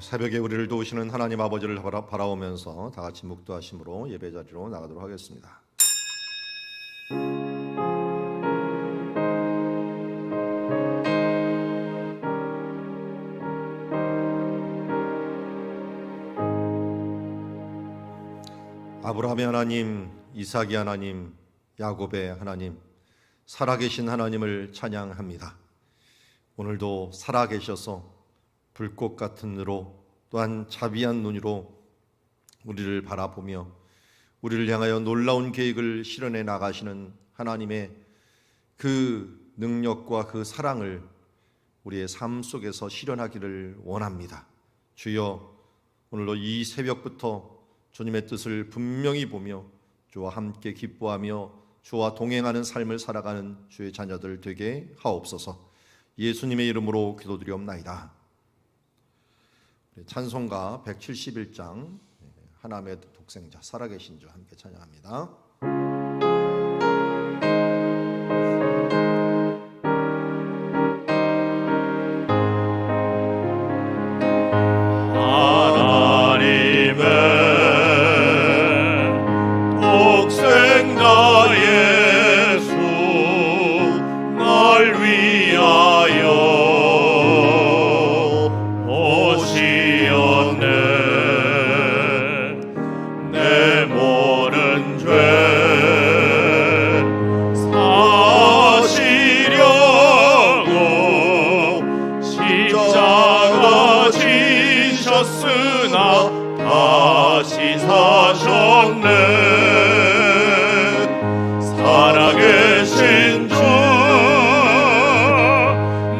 새벽에 우리를 도우시는 하나님 아버지를 바라오면서 다 같이 묵도하심으로 예배 자리로 나가도록 하겠습니다. 아브라함의 하나님, 이삭의 하나님, 야곱의 하나님, 살아계신 하나님을 찬양합니다. 오늘도 살아계셔서 불꽃 같은 눈으로 또한 자비한 눈으로 우리를 바라보며 우리를 향하여 놀라운 계획을 실현해 나가시는 하나님의 그 능력과 그 사랑을 우리의 삶 속에서 실현하기를 원합니다. 주여, 오늘도 이 새벽부터 주님의 뜻을 분명히 보며 주와 함께 기뻐하며 주와 동행하는 삶을 살아가는 주의 자녀들 되게 하옵소서. 예수님의 이름으로 기도드리옵나이다. 찬송가 171장 하나님의 독생자 살아계신 주 함께 찬양합니다. 다시 사셨네. 살아계신 주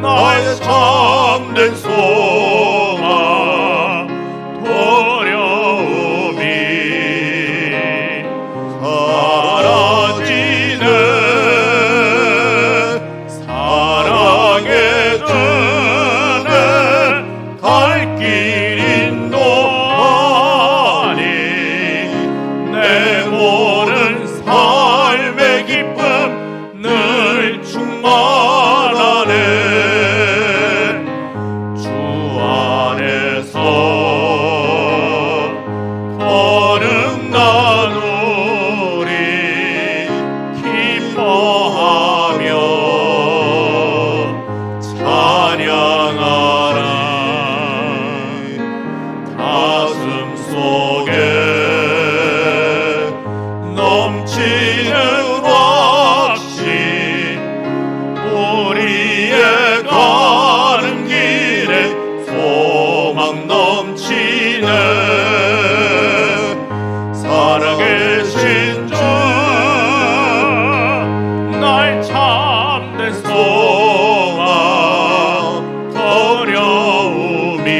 나의 참된 소망 두려움이 사라지네. 사랑에 주네 갈 길 인도하니 내 모든 삶의 기쁨 늘 충만하네. 주 안에서 거듭난 우리 기뻐하며 찬양하리. 가슴 속에 넘치는 확신 우리의 가는 길에 소망 넘치네. 살아계신 주 나의 참된 소망 두려움이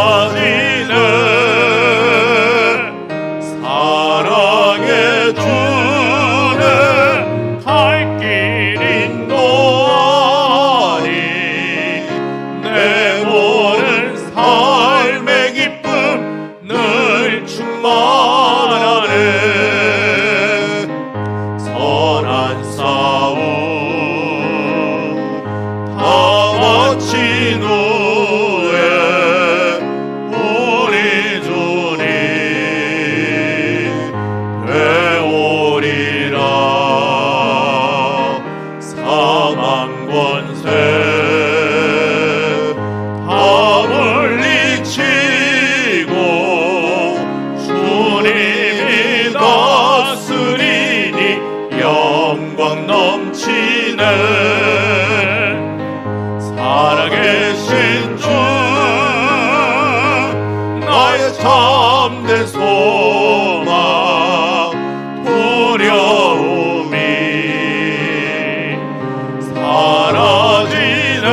사라지네. 사랑해 주네 갈 길 인도하니 내 모든 삶의 기쁨 늘 충만하네. 선한 싸움 다 마친 후에 우리 주님 되오리라. 사망 권세 다 물리치고 주님이 다스리니 영광 넘치네. 살아계신 주 나의 참된 소망 두려움이 사라지네.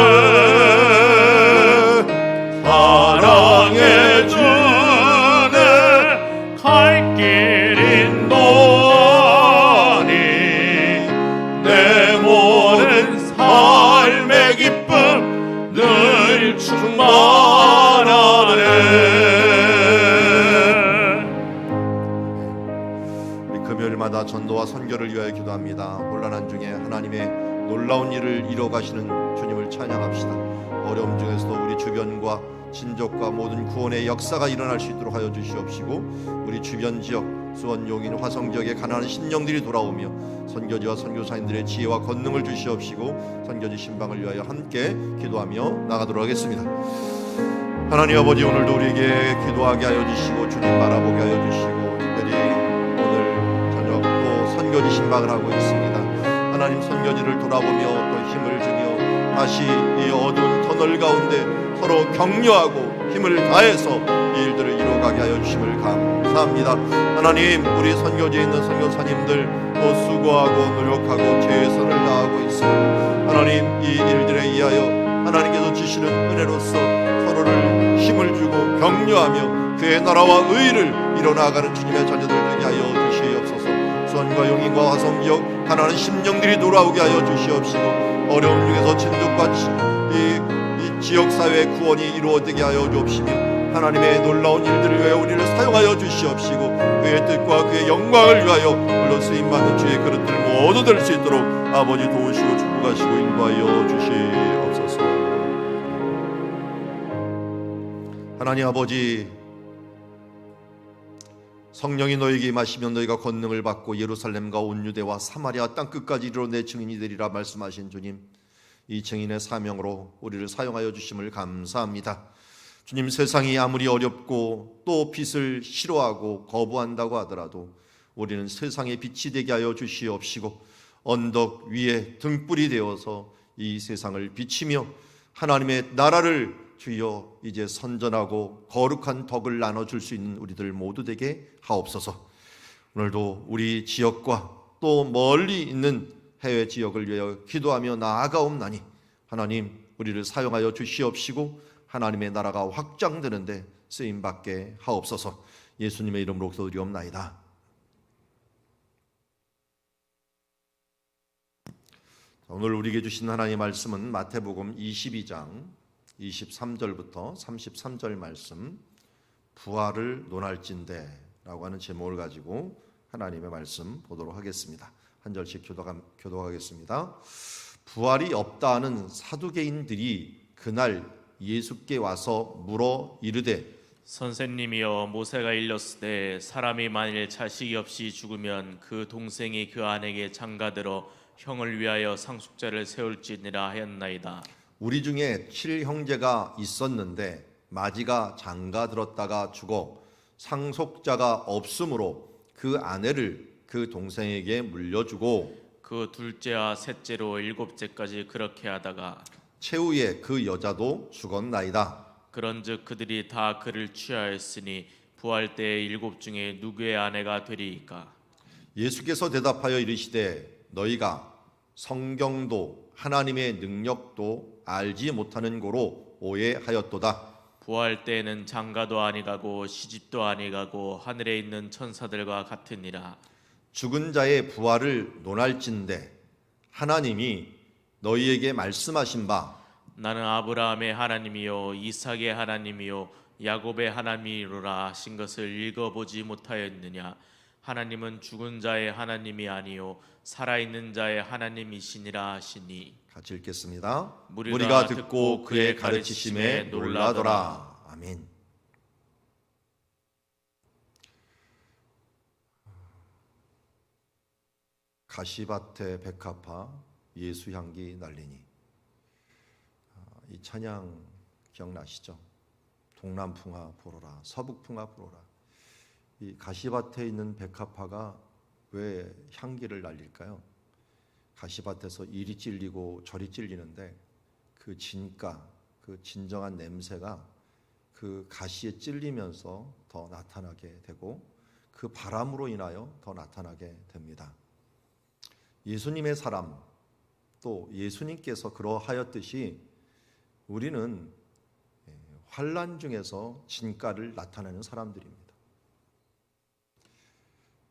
사랑해 주네 갈 길 인도하니 내 모든 삶의 기쁨 늘 충만하네. 우리 금요일마다 전도와 선교를 위하여 기도합니다. 혼란한 중에 하나님의 놀라운 일을 이뤄가시는 주님을 찬양합시다. 어려움 중에서도 우리 주변과 친족과 모든 구원의 역사가 일어날 수 있도록 하여 주시옵시고, 우리 주변 지역 수원, 용인, 화성 지역에 가난한 심령들이 돌아오며 선교지와 선교사님들의 지혜와 권능을 주시옵시고, 선교지 신방을 위하여 함께 기도하며 나가도록 하겠습니다. 하나님 아버지, 오늘도 우리에게 기도하게 하여 주시고 주님 바라보게 하여 주시고, 특별히 오늘 저녁 또 선교지 신방을 하고 있습니다. 하나님, 선교지를 돌아보며 또 힘을 주며 다시 이 어두운 터널 가운데 서로 격려하고 힘을 다해서 이 일들을 이루어가게 하여 주심을 감사합니다. 하나님, 우리 선교지에 있는 선교사님들 또 수고하고 노력하고 최선을 다하고 있습니다. 하나님, 이 일들에 의하여 하나님께서 주시는 은혜로서 서로를 힘을 주고 격려하며 그의 나라와 의를 이뤄나가는 주님의 자녀들 되게 하여 주시옵소서. 수원과 용인과 화성 지역 가난한 심령들이 돌아오게 하여 주시옵시고, 어려움 중에서 친족과 이 지역사회의 구원이 이루어지게 하여 주옵시며, 하나님의 놀라운 일들을 위하여 우리를 사용하여 주시옵시고, 그의 뜻과 그의 영광을 위하여 물론 쓰임받는 주의 그릇들 모두 될 수 있도록 아버지 도우시고 축복하시고 인도하여 주시옵소서. 하나님 아버지, 성령이 너에게 임하시면 너희가 권능을 받고 예루살렘과 온 유대와 사마리아 땅끝까지 이르러 내 증인이 되리라 말씀하신 주님, 이 증인의 사명으로 우리를 사용하여 주심을 감사합니다. 주님, 세상이 아무리 어렵고 또 빛을 싫어하고 거부한다고 하더라도 우리는 세상의 빛이 되게 하여 주시옵시고, 언덕 위에 등불이 되어서 이 세상을 비치며 하나님의 나라를 주여 이제 선전하고 거룩한 덕을 나눠줄 수 있는 우리들 모두 되게 하옵소서. 오늘도 우리 지역과 또 멀리 있는 해외 지역을 위하여 기도하며 나아가옵나니, 하나님 우리를 사용하여 주시옵시고 하나님의 나라가 확장되는데 쓰임받게 하옵소서. 예수님의 이름으로 기도드리옵나이다. 오늘 우리에게 주신 하나님의 말씀은 마태복음 22장 23절부터 33절 말씀, 부활을 논할진대 라고 하는 제목을 가지고 하나님의 말씀 보도록 하겠습니다. 한 절씩 교도하겠습니다. 부활이 없다는 사두개인들이 그날 예수께 와서 물어 이르되, 선생님이여, 모세가 일렀으되 사람이 만일 자식이 없이 죽으면 그 동생이 그 아내에게 장가들어 형을 위하여 상속자를 세울지니라 하였나이다. 우리 중에 7형제가 있었는데 마지가 장가들었다가 죽어 상속자가 없으므로 그 아내를 그 동생에게 물려주고 그 둘째와 셋째로 일곱째까지 그렇게 하다가 최후에 그 여자도 죽었나이다. 그런즉 그들이 다 그를 취하였으니 부활 때의 일곱 중에 누구의 아내가 되리이까? 예수께서 대답하여 이르시되, 너희가 성경도 하나님의 능력도 알지 못하는 고로 오해하였도다. 부활 때에는 장가도 아니가고 시집도 아니가고 하늘에 있는 천사들과 같으니라. 죽은 자의 부활을 논할진대 하나님이 너희에게 말씀하신 바 나는 아브라함의 하나님이요 이삭의 하나님이요 야곱의 하나님이로라 하신 것을 읽어보지 못하였느냐? 하나님은 죽은 자의 하나님이 아니요 살아있는 자의 하나님이시니라 하시니. 같이 읽겠습니다. 무리가 듣고 그의 가르치심에 놀라더라. 아멘. 가시밭에 백합화 예수 향기 날리니, 이 찬양 기억나시죠? 동남풍화 불어라, 서북풍화 불어라. 이 가시밭에 있는 백합화가 왜 향기를 날릴까요? 가시밭에서 이리 찔리고 저리 찔리는데 그 진가, 그 진정한 냄새가 그 가시에 찔리면서 더 나타나게 되고 그 바람으로 인하여 더 나타나게 됩니다. 예수님의 사람, 또 예수님께서 그러하였듯이 우리는 환난 중에서 진가를 나타내는 사람들입니다.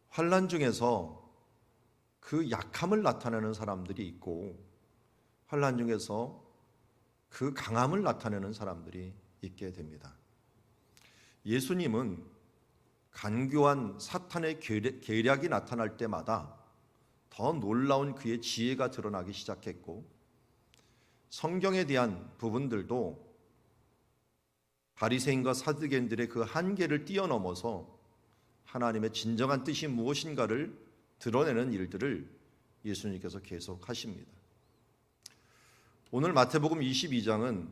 환난 중에서 그 약함을 나타내는 사람들이 있고, 환난 중에서 그 강함을 나타내는 사람들이 있게 됩니다. 예수님은 간교한 사탄의 계략이 나타날 때마다 더 놀라운 그의 지혜가 드러나기 시작했고, 성경에 대한 부분들도 바리새인과 사두개인들의 그 한계를 뛰어넘어서 하나님의 진정한 뜻이 무엇인가를 드러내는 일들을 예수님께서 계속 하십니다. 오늘 마태복음 22장은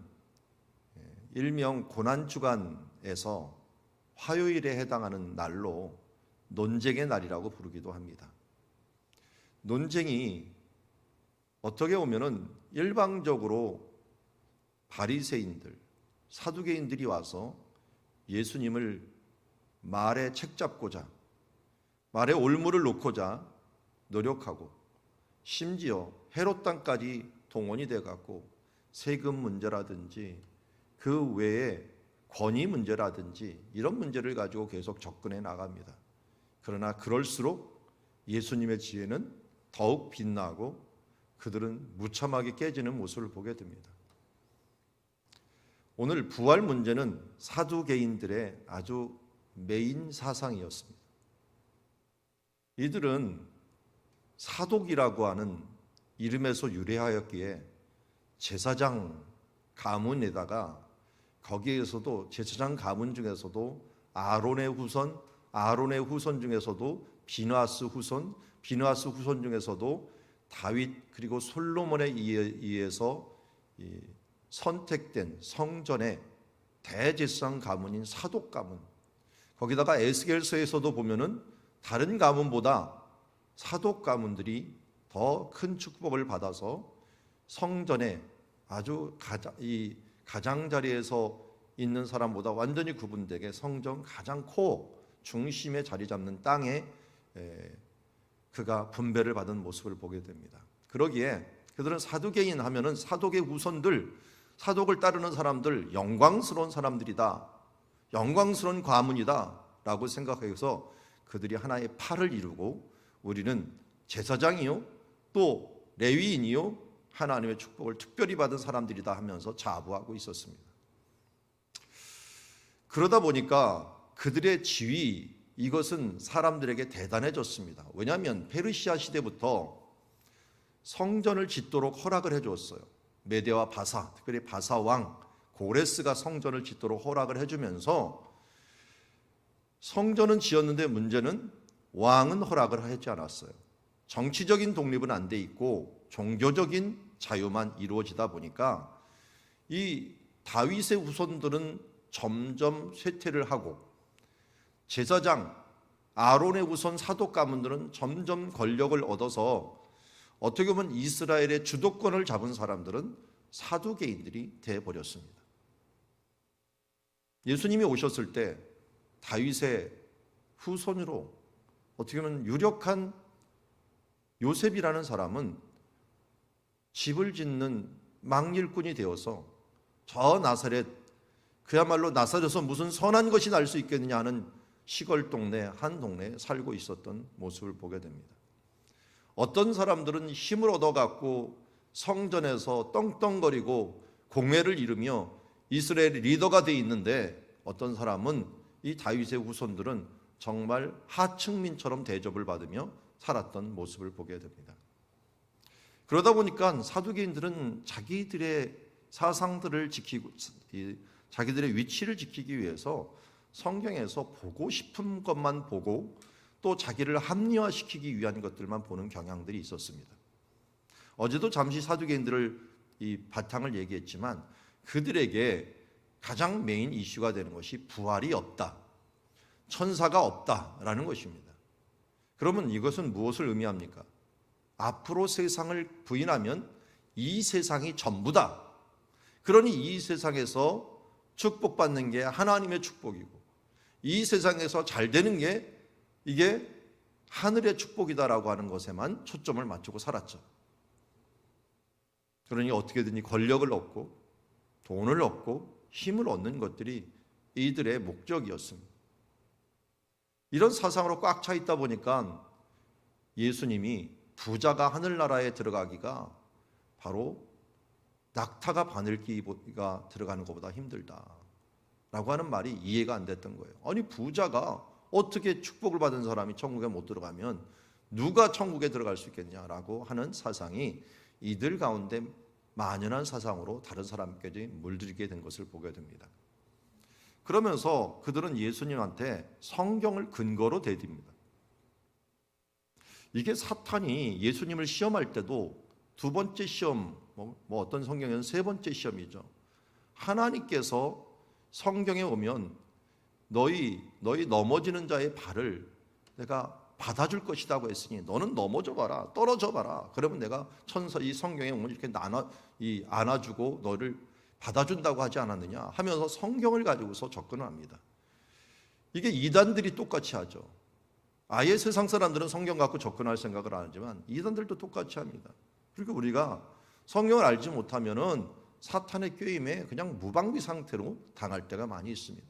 일명 고난주간에서 화요일에 해당하는 날로 논쟁의 날이라고 부르기도 합니다. 논쟁이 어떻게 보면은 일방적으로 바리새인들, 사두개인들이 와서 예수님을 말에 책잡고자, 말에 올무를 놓고자 노력하고, 심지어 헤롯 땅까지 동원이 돼 갖고 세금 문제라든지 그 외에 권위 문제라든지 이런 문제를 가지고 계속 접근해 나갑니다. 그러나 그럴수록 예수님의 지혜는 더욱 빛나고 그들은 무참하게 깨지는 모습을 보게 됩니다. 오늘 부활 문제는 사두개인들의 아주 메인 사상이었습니다. 이들은 사독이라고 하는 이름에서 유래하였기에 제사장 가문에다가 거기에서도 제사장 가문 중에서도 아론의 후손 중에서도 비느하스 후손 중에서도 다윗 그리고 솔로몬에 의해서 선택된 성전의 대제사장 가문인 사독 가문, 거기다가 에스겔서에서도 보면은 다른 가문보다 사독 가문들이 더 큰 축복을 받아서 성전에 아주 가장자리에서 있는 사람보다 완전히 구분되게 성전 가장 코어 중심에 자리 잡는 땅에 그가 분배를 받은 모습을 보게 됩니다. 그러기에 그들은 사두개인 하면은 사독의 후손들, 사독을 따르는 사람들, 영광스러운 사람들이다, 영광스러운 가문이다 라고 생각해서 그들이 하나의 팔을 이루고 우리는 제사장이요 또 레위인이요 하나님의 축복을 특별히 받은 사람들이다 하면서 자부하고 있었습니다. 그러다 보니까 그들의 지위, 이것은 사람들에게 대단해졌습니다. 왜냐하면 페르시아 시대부터 성전을 짓도록 허락을 해주었어요. 메데와 바사, 특별히 바사 왕 고레스가 성전을 짓도록 허락을 해주면서 성전은 지었는데 문제는 왕은 허락을 하지 않았어요. 정치적인 독립은 안 돼 있고 종교적인 자유만 이루어지다 보니까 이 다윗의 후손들은 점점 쇠퇴를 하고 제사장 아론의 후손 사독 가문들은 점점 권력을 얻어서 어떻게 보면 이스라엘의 주도권을 잡은 사람들은 사두개인들이 되어버렸습니다. 예수님이 오셨을 때 다윗의 후손으로 어떻게 보면 유력한 요셉이라는 사람은 집을 짓는 망일꾼이 되어서 저 나사렛, 그야말로 나사렛에서 무슨 선한 것이 날 수 있겠느냐 하는 시골 동네 한 동네에 살고 있었던 모습을 보게 됩니다. 어떤 사람들은 힘을 얻어갖고 성전에서 떵떵거리고 공회를 이루며 이스라엘 리더가 돼 있는데, 어떤 사람은 이 다윗의 후손들은 정말 하층민처럼 대접을 받으며 살았던 모습을 보게 됩니다. 그러다 보니까 사두개인들은 자기들의 사상들을 지키고 자기들의 위치를 지키기 위해서 성경에서 보고 싶은 것만 보고 또 자기를 합리화시키기 위한 것들만 보는 경향들이 있었습니다. 어제도 잠시 사두개인들을 이 바탕을 얘기했지만 그들에게 가장 메인 이슈가 되는 것이 부활이 없다, 천사가 없다라는 것입니다. 그러면 이것은 무엇을 의미합니까? 앞으로 세상을 부인하면 이 세상이 전부다. 그러니 이 세상에서 축복받는 게 하나님의 축복이고 이 세상에서 잘 되는 게 이게 하늘의 축복이다라고 하는 것에만 초점을 맞추고 살았죠. 그러니 어떻게든지 권력을 얻고 돈을 얻고 힘을 얻는 것들이 이들의 목적이었습니다. 이런 사상으로 꽉 차 있다 보니까 예수님이 부자가 하늘나라에 들어가기가 바로 낙타가 바늘기가 들어가는 것보다 힘들다라고 하는 말이 이해가 안 됐던 거예요. 아니, 부자가 어떻게 축복을 받은 사람이 천국에 못 들어가면 누가 천국에 들어갈 수 있겠냐라고 하는 사상이 이들 가운데 만연한 사상으로 다른 사람까지 물들이게 된 것을 보게 됩니다. 그러면서 그들은 예수님한테 성경을 근거로 대듭니다. 이게 사탄이 예수님을 시험할 때도 두 번째 시험, 어떤 성경에는 세 번째 시험이죠. 하나님께서 성경에 오면 너희 넘어지는 자의 발을 내가 받아줄 것이라고 했으니 너는 넘어져 봐라, 떨어져 봐라. 그러면 내가 이 성경에 오면 이렇게 안아주고 너를 받아준다고 하지 않았느냐 하면서 성경을 가지고서 접근을 합니다. 이게 이단들이 똑같이 하죠. 아예 세상 사람들은 성경 갖고 접근할 생각을 안 하지만 이단들도 똑같이 합니다. 그리고 우리가 성경을 알지 못하면은 사탄의 꾀임에 그냥 무방비 상태로 당할 때가 많이 있습니다.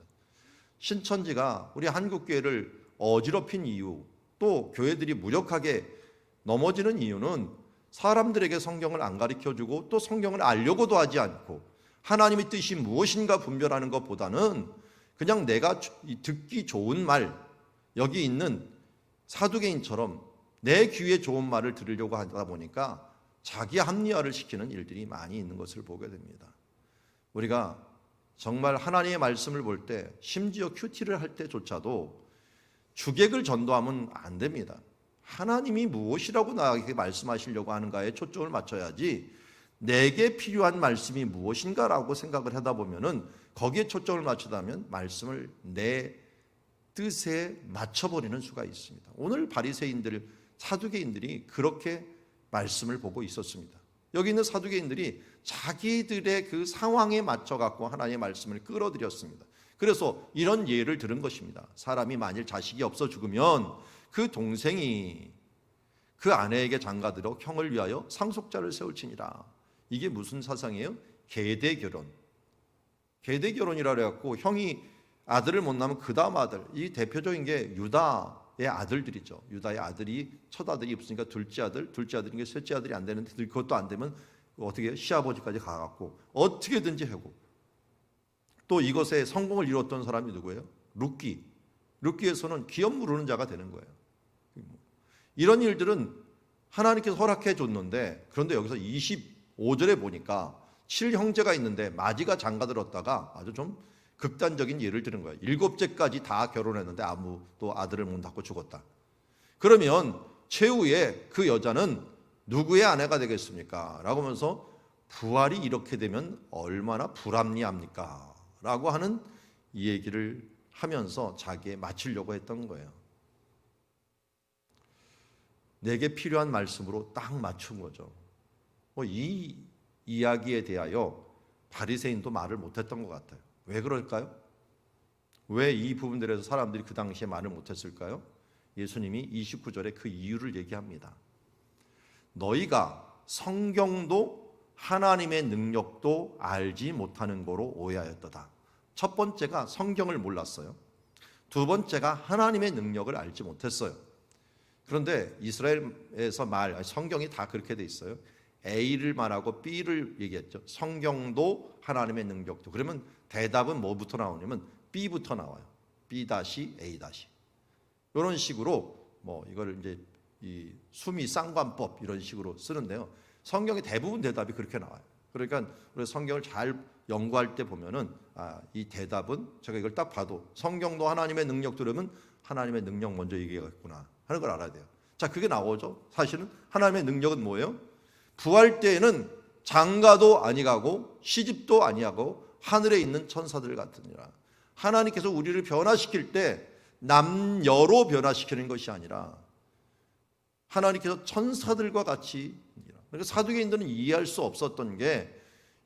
신천지가 우리 한국교회를 어지럽힌 이유, 또 교회들이 무력하게 넘어지는 이유는 사람들에게 성경을 안 가르쳐주고 또 성경을 알려고도 하지 않고 하나님의 뜻이 무엇인가 분별하는 것보다는 그냥 내가 듣기 좋은 말, 여기 있는 사두개인처럼 내 귀에 좋은 말을 들으려고 하다 보니까 자기 합리화를 시키는 일들이 많이 있는 것을 보게 됩니다. 우리가 정말 하나님의 말씀을 볼 때, 심지어 큐티를 할 때조차도 주객을 전도하면 안 됩니다. 하나님이 무엇이라고 나에게 말씀하시려고 하는가에 초점을 맞춰야지 내게 필요한 말씀이 무엇인가라고 생각을 하다 보면은 거기에 초점을 맞추다면 말씀을 내 뜻에 맞춰버리는 수가 있습니다. 오늘 바리새인들, 사두개인들이 그렇게 말씀을 보고 있었습니다. 여기 있는 사두개인들이 자기들의 그 상황에 맞춰 갖고 하나님의 말씀을 끌어들였습니다. 그래서 이런 예를 들은 것입니다. 사람이 만일 자식이 없어 죽으면 그 동생이 그 아내에게 장가들어 형을 위하여 상속자를 세울지니라. 이게 무슨 사상이에요? 계대결혼. 계대결혼이라 그래갖고 형이 아들을 못 낳으면 그 다음 아들, 이 대표적인 게 유다의 아들들이죠. 유다의 아들이 첫 아들이 없으니까 둘째 아들인 게 셋째 아들이 안 되는데 그것도 안 되면 어떻게 해요? 시아버지까지 가갖고 어떻게든지 하고, 또 이것에 성공을 이뤘던 사람이 누구예요? 룻기에서는 기업 무르는 자가 되는 거예요. 이런 일들은 하나님께서 허락해 줬는데, 그런데 여기서 25절에 보니까 7형제가 있는데 마지가 장가들었다가 아주 좀 극단적인 예를 들은 거예요. 7째까지 다 결혼했는데 아무도 아들을 못 낳고 죽었다. 그러면 최후에 그 여자는 누구의 아내가 되겠습니까? 라고 하면서 부활이 이렇게 되면 얼마나 불합리합니까? 라고 하는 이 얘기를 하면서 자기에 맞추려고 했던 거예요. 내게 필요한 말씀으로 딱 맞춘 거죠. 이 이야기에 대하여 바리새인도 말을 못했던 것 같아요. 왜 그럴까요? 왜 이 부분들에서 사람들이 그 당시에 말을 못했을까요? 예수님이 29절에 그 이유를 얘기합니다. 너희가 성경도 하나님의 능력도 알지 못하는 거로 오해하였도다. 첫 번째가 성경을 몰랐어요. 두 번째가 하나님의 능력을 알지 못했어요. 그런데 이스라엘에서 성경이 다 그렇게 돼 있어요. A를 말하고 B를 얘기했죠. 성경도 하나님의 능력도. 그러면 대답은 뭐부터 나오냐면 B부터 나와요. B-A-. 이런 식으로 이걸 이제 이 수미 쌍관법 이런 식으로 쓰는데요. 성경의 대부분 대답이 그렇게 나와요. 그러니까 우리 성경을 잘 연구할 때 보면은 이 대답은 제가 이걸 딱 봐도 성경도 하나님의 능력도 그러면 하나님의 능력 먼저 얘기하겠구나 하는 걸 알아야 돼요. 자, 그게 나오죠. 사실은 하나님의 능력은 뭐예요? 부활 때에는 장가도 아니가고 시집도 아니하고 하늘에 있는 천사들 같으니라. 하나님께서 우리를 변화시킬 때 남녀로 변화시키는 것이 아니라 하나님께서 천사들과 같이, 그러니까 사두개인들은 이해할 수 없었던 게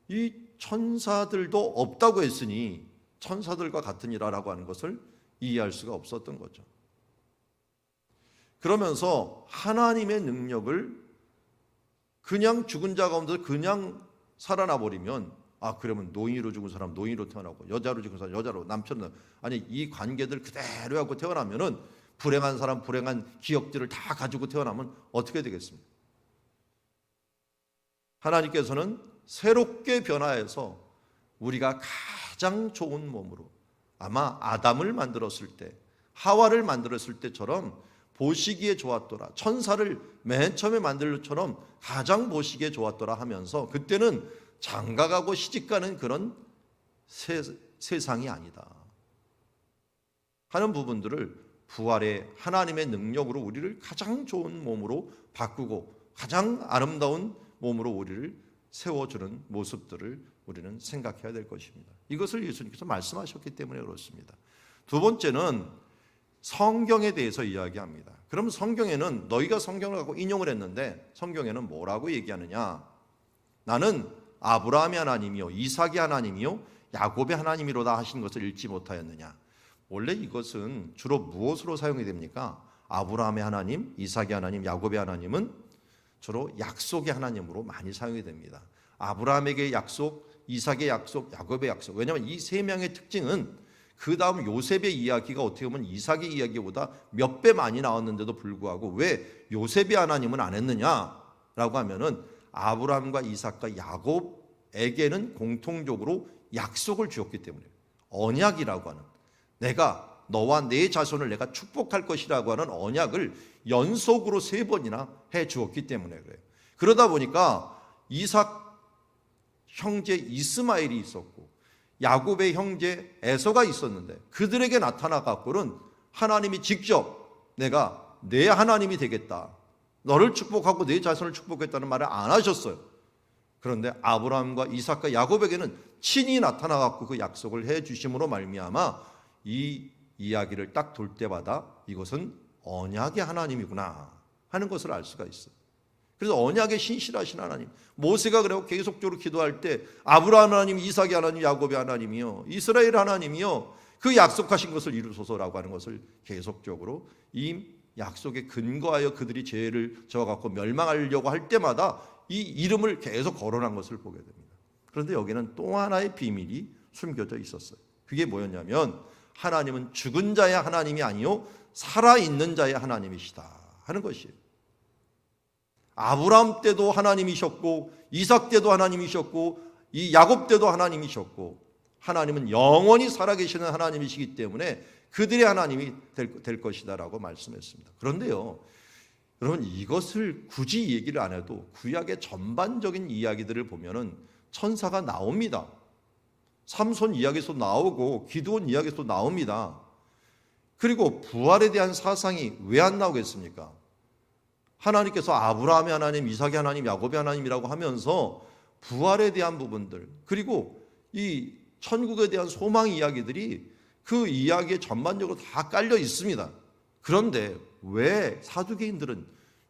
이 천사들도 없다고 했으니 천사들과 같으니라라고 하는 것을 이해할 수가 없었던 거죠. 그러면서 하나님의 능력을 그냥 죽은 자 가운데 그냥 살아나 버리면 그러면 노인으로 죽은 사람 노인으로 태어나고 여자로 죽은 사람 여자로, 남편은 아니 이 관계들 그대로 하고 태어나면은 불행한 사람 불행한 기억들을 다 가지고 태어나면 어떻게 되겠습니까? 하나님께서는 새롭게 변화해서 우리가 가장 좋은 몸으로, 아마 아담을 만들었을 때 하와를 만들었을 때처럼 보시기에 좋았더라. 천사를 맨 처음에 만들 것처럼 가장 보시기에 좋았더라 하면서 그때는 장가가고 시집가는 그런 세상이 아니다 하는 부분들을 부활의 하나님의 능력으로 우리를 가장 좋은 몸으로 바꾸고 가장 아름다운 몸으로 우리를 세워주는 모습들을 우리는 생각해야 될 것입니다. 이것을 예수님께서 말씀하셨기 때문에 그렇습니다. 두 번째는 성경에 대해서 이야기합니다. 그럼 성경에는 너희가 성경을 갖고 인용을 했는데 성경에는 뭐라고 얘기하느냐? 나는 아브라함의 하나님이요 이삭의 하나님이요 야곱의 하나님이로다 하신 것을 읽지 못하였느냐? 원래 이것은 주로 무엇으로 사용이 됩니까? 아브라함의 하나님, 이삭의 하나님, 야곱의 하나님은 주로 약속의 하나님으로 많이 사용이 됩니다. 아브라함에게 약속, 이삭의 약속, 야곱의 약속. 왜냐하면 이 세 명의 특징은 그 다음 요셉의 이야기가 어떻게 보면 이삭의 이야기보다 몇 배 많이 나왔는데도 불구하고 왜 요셉의 하나님은 안 했느냐라고 하면은 아브라함과 이삭과 야곱에게는 공통적으로 약속을 주었기 때문에 언약이라고 하는 내가 너와 내 자손을 내가 축복할 것이라고 하는 언약을 연속으로 3번이나 해 주었기 때문에 그래요. 그러다 보니까 이삭 형제 이스마엘이 있었고 야곱의 형제 에서가 있었는데 그들에게 나타나 갖고는 하나님이 직접 내가 내 하나님이 되겠다, 너를 축복하고 내 자손을 축복했다는 말을 안 하셨어요. 그런데 아브라함과 이삭과 야곱에게는 친히 나타나 갖고 그 약속을 해 주심으로 말미암아 이 이야기를 딱 돌 때마다 이것은 언약의 하나님이구나 하는 것을 알 수가 있어요. 그래서 언약에 신실하신 하나님, 모세가 그래요. 계속적으로 기도할 때 아브라함 하나님, 이삭의 하나님, 야곱의 하나님이요 이스라엘 하나님이요 그 약속하신 것을 이루소서라고 하는 것을 계속적으로 이 약속에 근거하여 그들이 죄를 져갖고 멸망하려고 할 때마다 이 이름을 계속 거론한 것을 보게 됩니다. 그런데 여기는 또 하나의 비밀이 숨겨져 있었어요. 그게 뭐였냐면 하나님은 죽은 자의 하나님이 아니요 살아있는 자의 하나님이시다 하는 것이에요. 아브라함 때도 하나님이셨고 이삭 때도 하나님이셨고 이 야곱 때도 하나님이셨고 하나님은 영원히 살아계시는 하나님이시기 때문에 그들의 하나님이 될 것이다라고 말씀했습니다. 그런데요 여러분 이것을 굳이 얘기를 안 해도 구약의 전반적인 이야기들을 보면은 천사가 나옵니다. 삼손 이야기에서 나오고 기드온 이야기에서 나옵니다. 그리고 부활에 대한 사상이 왜 안 나오겠습니까? 하나님께서 아브라함의 하나님, 이삭의 하나님, 야곱의 하나님이라고 하면서 부활에 대한 부분들 그리고 이 천국에 대한 소망 이야기들이 그 이야기에 전반적으로 다 깔려 있습니다. 그런데 왜 사두개인들은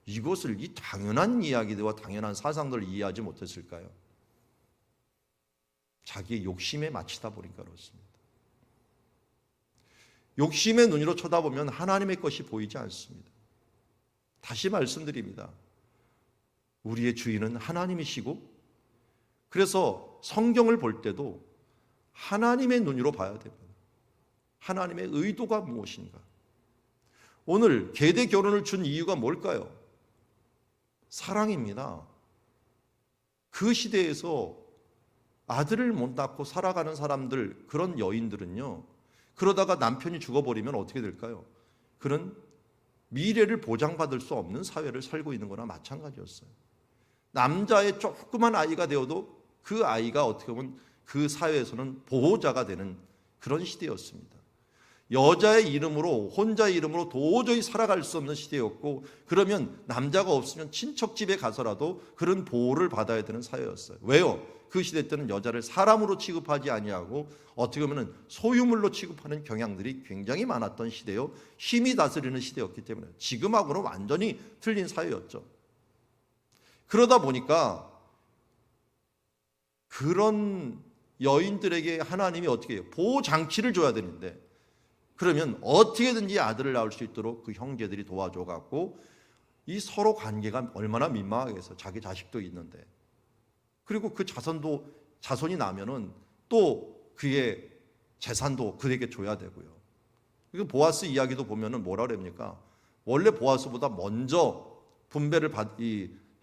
이것을 이 당연한 이야기들과 당연한 사상들을 이해하지 못했을까요? 자기의 욕심에 맞추다 보니까 그렇습니다. 욕심의 눈으로 쳐다보면 하나님의 것이 보이지 않습니다. 다시 말씀드립니다. 우리의 주인은 하나님이시고 그래서 성경을 볼 때도 하나님의 눈으로 봐야 됩니다. 하나님의 의도가 무엇인가? 오늘 계대 결혼을 준 이유가 뭘까요? 사랑입니다. 그 시대에서 아들을 못 낳고 살아가는 사람들, 그런 여인들은요, 그러다가 남편이 죽어버리면 어떻게 될까요? 그는 미래를 보장받을 수 없는 사회를 살고 있는 거나 마찬가지였어요. 남자의 조그만 아이가 되어도 그 아이가 어떻게 보면 그 사회에서는 보호자가 되는 그런 시대였습니다. 여자의 이름으로, 혼자의 이름으로 도저히 살아갈 수 없는 시대였고, 그러면 남자가 없으면 친척 집에 가서라도 그런 보호를 받아야 되는 사회였어요. 왜요? 그 시대 때는 여자를 사람으로 취급하지 아니하고 어떻게 보면 소유물로 취급하는 경향들이 굉장히 많았던 시대요, 힘이 다스리는 시대였기 때문에 지금하고는 완전히 틀린 사회였죠. 그러다 보니까 그런 여인들에게 하나님이 어떻게 해요? 보호 장치를 줘야 되는데, 그러면 어떻게든지 아들을 낳을 수 있도록 그 형제들이 도와줘 갖고 이 서로 관계가 얼마나 민망하겠어요. 자기 자식도 있는데. 그리고 그 자손이 나면은 또 그의 재산도 그에게 줘야 되고요. 그리고 보아스 이야기도 보면은 뭐라 그럽니까? 원래 보아스보다 먼저 분배를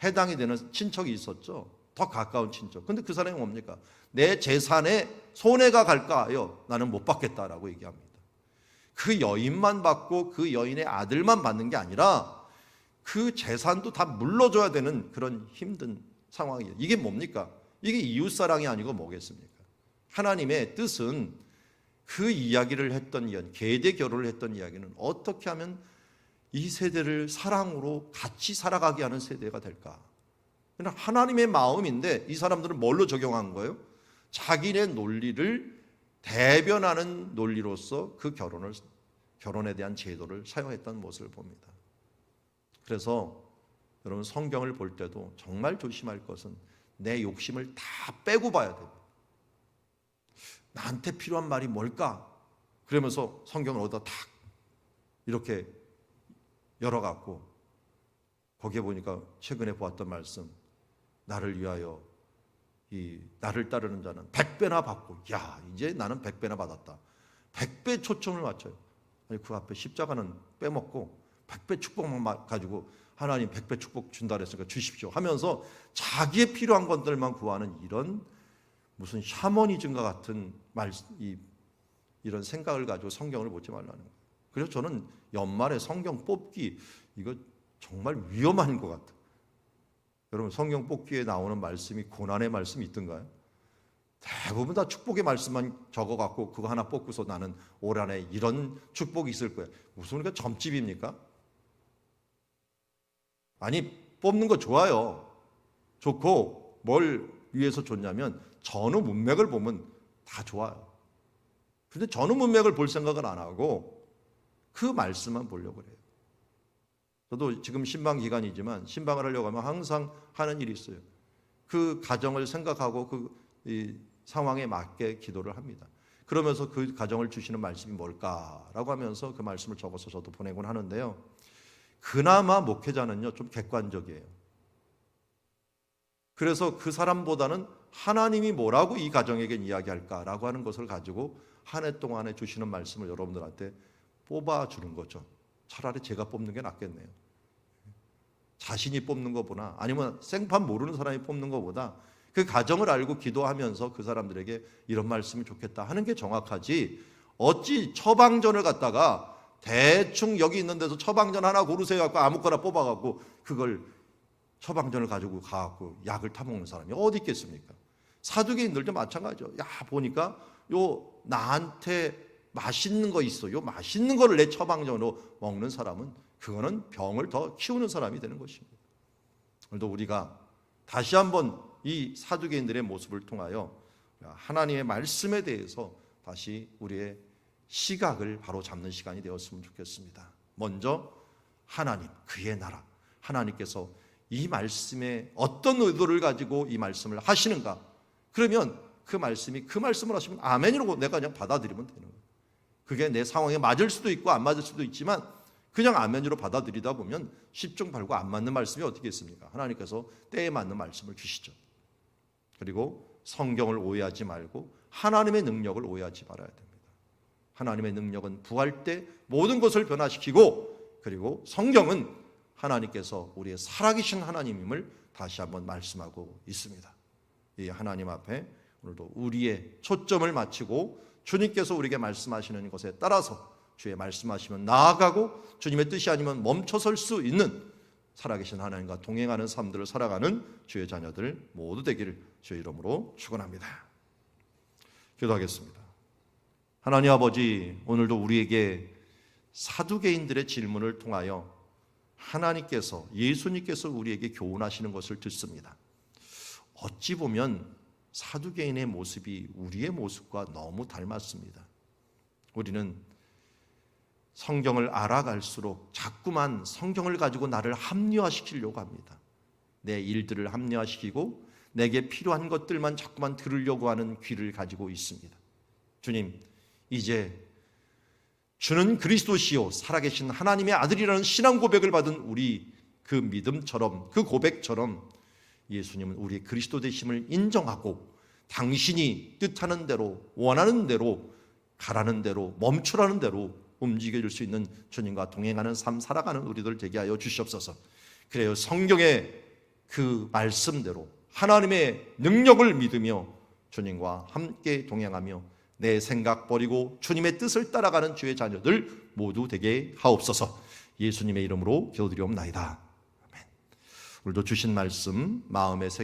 해당이 되는 친척이 있었죠. 더 가까운 친척. 근데 그 사람이 뭡니까? 내 재산에 손해가 갈까 하여 나는 못 받겠다라고 얘기합니다. 그 여인만 받고 그 여인의 아들만 받는 게 아니라 그 재산도 다 물러줘야 되는 그런 힘든 상황이에요. 이게 뭡니까? 이게 이웃사랑이 아니고 뭐겠습니까? 하나님의 뜻은 그 이야기를 했던 이야기, 계대 결혼을 했던 이야기는 어떻게 하면 이 세대를 사랑으로 같이 살아가게 하는 세대가 될까? 그냥 하나님의 마음인데 이 사람들은 뭘로 적용한 거예요? 자기네 논리를 대변하는 논리로서 그 결혼에 대한 제도를 사용했던 모습을 봅니다. 그래서 여러분 성경을 볼 때도 정말 조심할 것은 내 욕심을 다 빼고 봐야 돼요. 나한테 필요한 말이 뭘까? 그러면서 성경을 어디다 탁 이렇게 열어갖고 거기에 보니까 최근에 보았던 말씀, 나를 위하여 나를 따르는 자는 100배나 받고, 야 이제 나는 100배나 받았다. 100배 초점을 맞춰요. 아니 그 앞에 십자가는 빼먹고 100배 축복만 가지고 하나님 100배 축복 준다 그랬으니까 주십시오 하면서 자기의 필요한 것들만 구하는 이런 무슨 샤머니즘과 같은 이런 생각을 가지고 성경을 보지 말라는 거예요. 그래서 저는 연말에 성경 뽑기 이거 정말 위험한 것 같아요. 여러분 성경 뽑기에 나오는 말씀이 고난의 말씀이 있던가요? 대부분 다 축복의 말씀만 적어갖고 그거 하나 뽑고서 나는 올 한해 이런 축복이 있을 거야. 무슨 우리가 점집입니까? 아니 뽑는 거 좋아요. 좋고 뭘 위해서 좋냐면 전후 문맥을 보면 다 좋아요. 그런데 전후 문맥을 볼 생각은 안 하고 그 말씀만 보려고 그래요. 저도 지금 신방 기간이지만 신방을 하려고 하면 항상 하는 일이 있어요. 그 가정을 생각하고 이 상황에 맞게 기도를 합니다. 그러면서 그 가정을 주시는 말씀이 뭘까라고 하면서 그 말씀을 적어서 저도 보내곤 하는데요. 그나마 목회자는요 좀 객관적이에요. 그래서 그 사람보다는 하나님이 뭐라고 이 가정에게 이야기할까라고 하는 것을 가지고 한 해 동안에 주시는 말씀을 여러분들한테 뽑아주는 거죠. 차라리 제가 뽑는 게 낫겠네요. 자신이 뽑는 것보다 아니면 생판 모르는 사람이 뽑는 것보다 그 가정을 알고 기도하면서 그 사람들에게 이런 말씀이 좋겠다 하는 게 정확하지, 어찌 처방전을 갖다가 대충 여기 있는 데서 처방전 하나 고르세요 갖고 아무거나 뽑아갖고 그걸 처방전을 가지고 가갖고 약을 타먹는 사람이 어디 있겠습니까? 사두개인들도 마찬가지죠. 야 보니까 요 나한테 맛있는 거 있어, 요 맛있는 거를 내 처방전으로 먹는 사람은 그거는 병을 더 키우는 사람이 되는 것입니다. 오늘도 우리가 다시 한번 이 사두개인들의 모습을 통하여 하나님의 말씀에 대해서 다시 우리의 시각을 바로 잡는 시간이 되었으면 좋겠습니다. 먼저 하나님, 그의 나라, 하나님께서 이 말씀에 어떤 의도를 가지고 이 말씀을 하시는가? 그러면 그 말씀이 그 말씀을 하시면 아멘이라고 내가 그냥 받아들이면 되는 거예요. 그게 내 상황에 맞을 수도 있고 안 맞을 수도 있지만 그냥 아멘으로 받아들이다 보면 10중 8구 안 맞는 말씀이 어떻게 있습니까? 하나님께서 때에 맞는 말씀을 주시죠. 그리고 성경을 오해하지 말고 하나님의 능력을 오해하지 말아야 됩니다. 하나님의 능력은 부활 때 모든 것을 변화시키고, 그리고 성경은 하나님께서 우리의 살아계신 하나님임을 다시 한번 말씀하고 있습니다. 이 하나님 앞에 오늘도 우리의 초점을 맞추고 주님께서 우리에게 말씀하시는 것에 따라서 주의 말씀하시면 나아가고 주님의 뜻이 아니면 멈춰설 수 있는 살아계신 하나님과 동행하는 삶들을 살아가는 주의 자녀들 모두 되기를 주의 이름으로 축원합니다. 기도하겠습니다. 하나님 아버지, 오늘도 우리에게 사두개인들의 질문을 통하여 하나님께서, 예수님께서 우리에게 교훈하시는 것을 듣습니다. 어찌 보면 사두개인의 모습이 우리의 모습과 너무 닮았습니다. 우리는 성경을 알아갈수록 자꾸만 성경을 가지고 나를 합리화시키려고 합니다. 내 일들을 합리화시키고 내게 필요한 것들만 자꾸만 들으려고 하는 귀를 가지고 있습니다. 주님, 이제 주는 그리스도시요 살아계신 하나님의 아들이라는 신앙 고백을 받은 우리 그 믿음처럼, 그 고백처럼 예수님은 우리의 그리스도 되심을 인정하고 당신이 뜻하는 대로, 원하는 대로, 가라는 대로, 멈추라는 대로 움직여줄 수 있는 주님과 동행하는 삶 살아가는 우리들 되게 하여 주시옵소서. 그래요, 성경의 그 말씀대로 하나님의 능력을 믿으며 주님과 함께 동행하며 내 생각 버리고 주님의 뜻을 따라가는 주의 자녀들 모두 되게 하옵소서. 예수님의 이름으로 기도드리옵나이다. 아멘. 오늘도 주신 말씀 마음에 새기